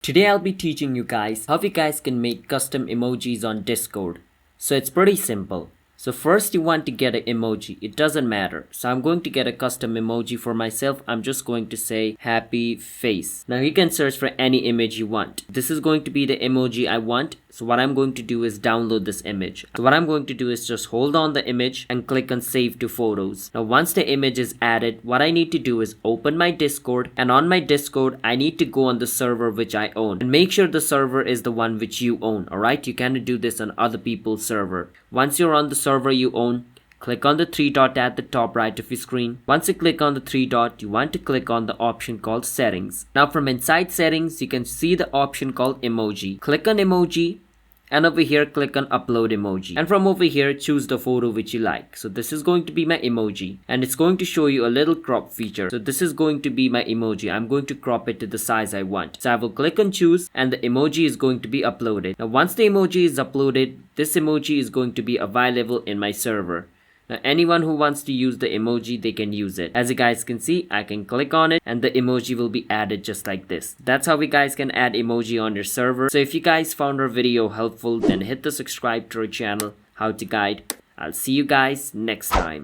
Today I'll be teaching you guys how you guys can make custom emojis on Discord. So it's pretty simple. So first you want to get an emoji. It doesn't matter. So I'm going to get a custom emoji for myself. I'm just going to say happy face. Now you can search for any image you want. This is going to be the emoji I want. So what I'm going to do is download this image. So what I'm going to do is just hold on the image and click on save to photos. Now once the image is added, what I need to do is open my Discord, and on my Discord I need to go on the server which I own and make sure the server is the one which you own. Alright, you cannot do this on other people's server. Once you're on the server you own, click on the three dot at the top right of your screen. Once you click on the three dot, you want to click on the option called settings. Now from inside settings, you can see the option called emoji. Click on emoji, and over here click on upload emoji. And from over here choose the photo which you like. So this is going to be my emoji, and it's going to show you a little crop feature. So this is going to be my emoji. I'm going to crop it to the size I want. So I will click on choose, and the emoji is going to be uploaded. Now once the emoji is uploaded, this emoji is going to be available in my server. Now anyone who wants to use the emoji, they can use it. As you guys can see, I can click on it and the emoji will be added just like this. That's how you guys can add emoji on your server. So if you guys found our video helpful, then hit the subscribe to our channel, How to Guide. I'll see you guys next time.